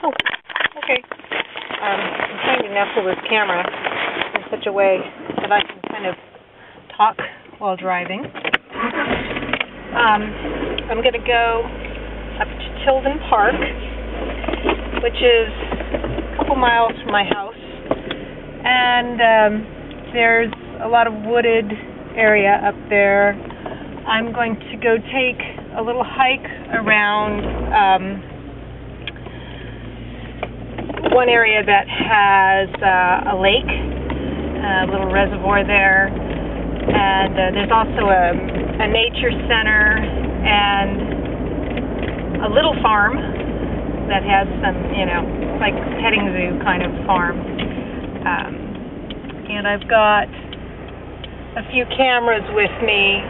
Oh, okay. I'm trying to nestle this camera in such a way that I can kind of talk while driving. I'm going to go up to Tilden Park, which is a couple miles from my house, and there's a lot of wooded area up there. I'm going to go take a little hike around one area that has a lake, a little reservoir there, and there's also a nature center and a little farm that has some, like petting zoo kind of farm. And I've got a few cameras with me.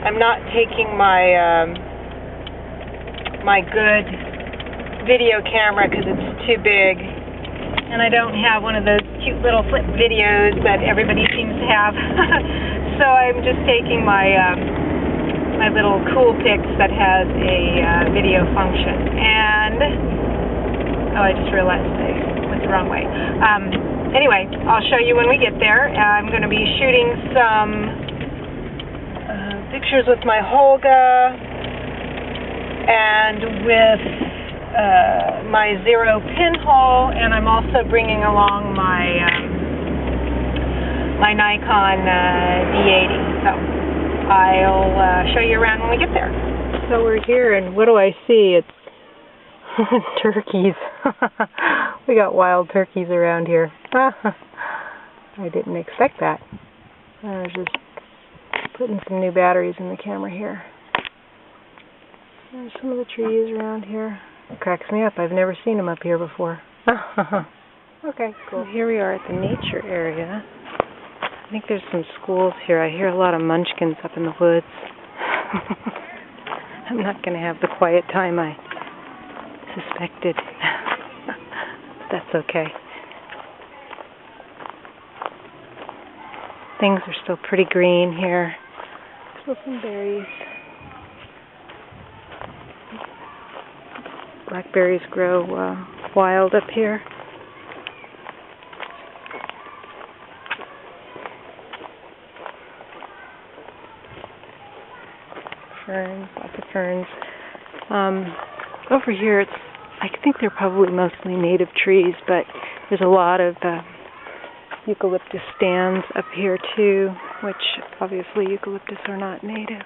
I'm not taking my my good video camera because it's too big, and I don't have one of those cute little flip videos that everybody seems to have. So I'm just taking my my little Coolpix that has a video function. And I just realized I went the wrong way. Anyway, I'll show you when we get there. I'm going to be shooting some pictures with my Holga and with my Zero pinhole, and I'm also bringing along my my Nikon D80. So I'll show you around when we get there. So we're here, and what do I see? It's turkeys. We got wild turkeys around here. I didn't expect that. I was just putting some new batteries in the camera here. There's some of the trees around here. It cracks me up. I've never seen them up here before. Okay, cool. Here we are at the nature area. I think there's some schools here. I hear a lot of munchkins up in the woods. I'm not going to have the quiet time I suspected. That's okay. Things are still pretty green here. Still some berries. Blackberries grow wild up here. Ferns, lots of ferns. Over here, I think they're probably mostly native trees, but there's a lot of eucalyptus stands up here too, which obviously eucalyptus are not native.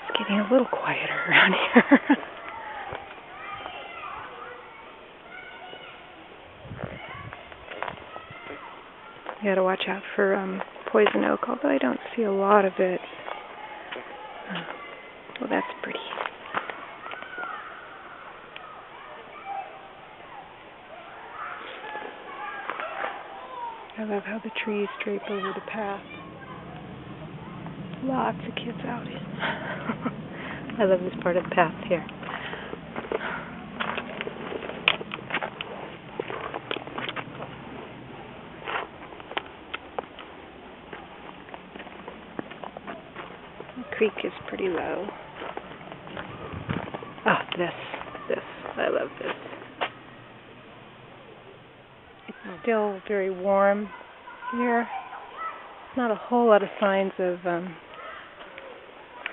It's getting a little quieter around here. You gotta watch out for poison oak, although I don't see a lot of it. Well, that's pretty. I love how the trees drape over the path. Lots of kids out here. I love this part of the path here. The creek is pretty low. Oh, this. I love this. It's still very warm here. Not a whole lot of signs of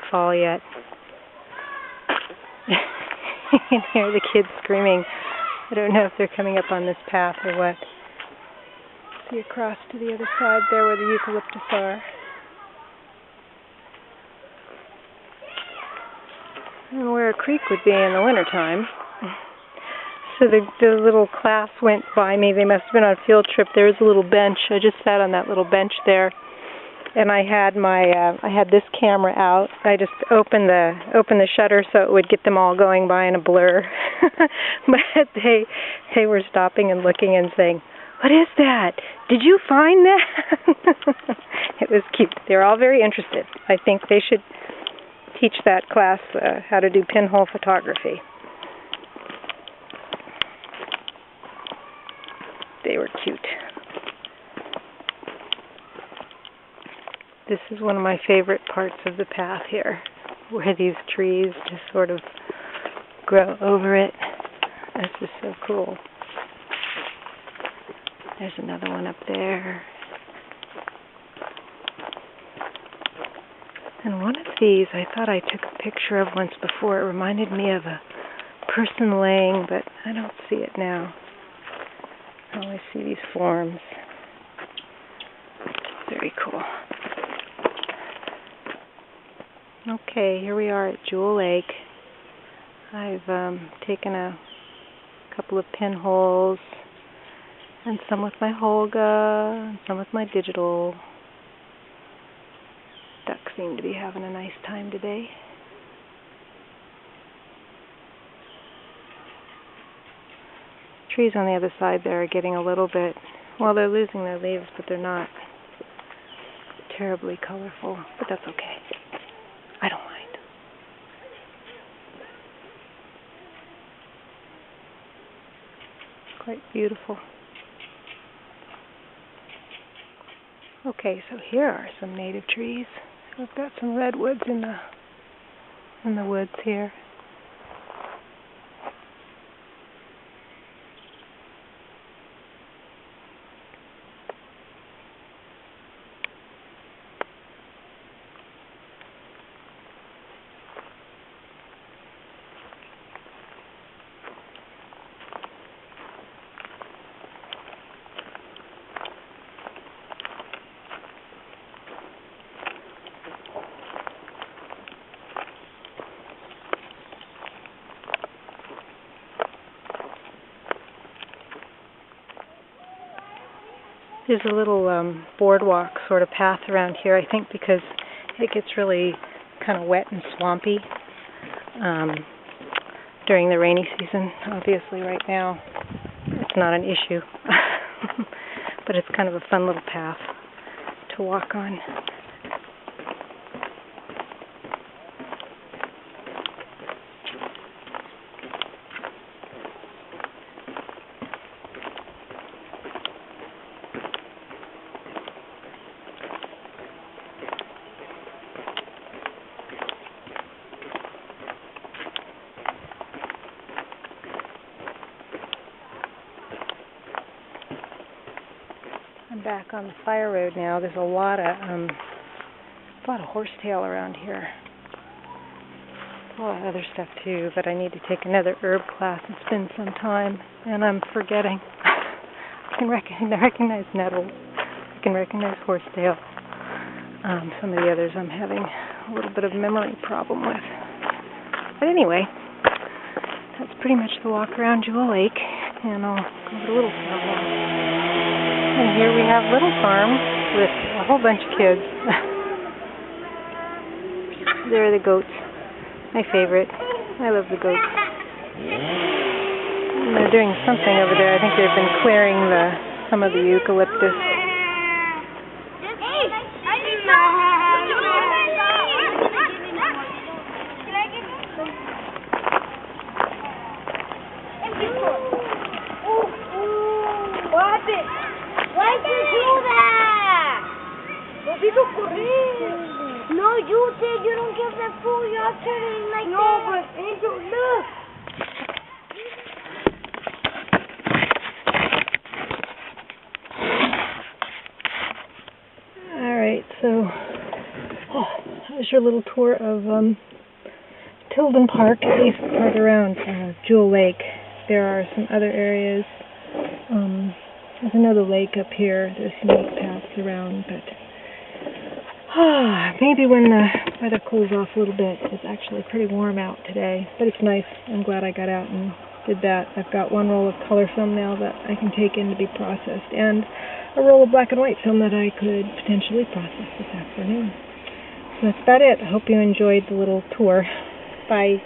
fall yet. You can hear the kids screaming. I don't know if they're coming up on this path or what. See across to the other side there where the eucalyptus are. And where a creek would be in the wintertime. So the little class went by me. They must have been on a field trip. There was a little bench. I just sat on that little bench there, and I had my I had this camera out. I just opened the shutter so it would get them all going by in a blur. But they were stopping and looking and saying, "What is that? Did you find that?" It was cute. They're all very interested. I think they should teach that class how to do pinhole photography. they were cute. This is one of my favorite parts of the path here, where these trees just sort of grow over it. That's just so cool. There's another one up there. And one of these I thought I took a picture of once before. It reminded me of a person laying, but I don't see it now. I only see these forms. Very cool. Okay, here we are at Jewel Lake. I've taken a couple of pinholes, and some with my Holga, and some with my digital. Ducks seem to be having a nice time today. Trees on the other side there are getting a little bit, well, they're losing their leaves, but they're not terribly colorful, but that's okay. I don't mind. Quite beautiful. Okay, so here are some native trees. We've got some redwoods in the woods here. There's a little boardwalk sort of path around here, I think because it gets really kind of wet and swampy during the rainy season. Obviously right now it's not an issue, but it's kind of a fun little path to walk on. I'm back on the fire road now. There's a lot of horsetail around here. A lot of other stuff too, but I need to take another herb class. It's been some time, and I'm forgetting. I can recognize nettles. I can recognize horsetail. Some of the others I'm having a little bit of a memory problem with. But anyway, that's pretty much the walk around Jewel Lake, and I'll go to Little Farm. And here we have Little Farm with a whole bunch of kids. There are the goats, my favorite. I love the goats. And they're doing something over there. I think they've been clearing some of the eucalyptus. Why did you do that? No, you did. You don't give that fool. You're turning like that. No, but Angel, look. All right, so that was your little tour of Tilden Park, at least part around Jewel Lake. There are some other areas. There's another lake up here. There's some paths around, but maybe when the weather cools off a little bit. It's actually pretty warm out today, but it's nice. I'm glad I got out and did that. I've got one roll of color film now that I can take in to be processed, and a roll of black and white film that I could potentially process this afternoon. So that's about it. I hope you enjoyed the little tour. Bye.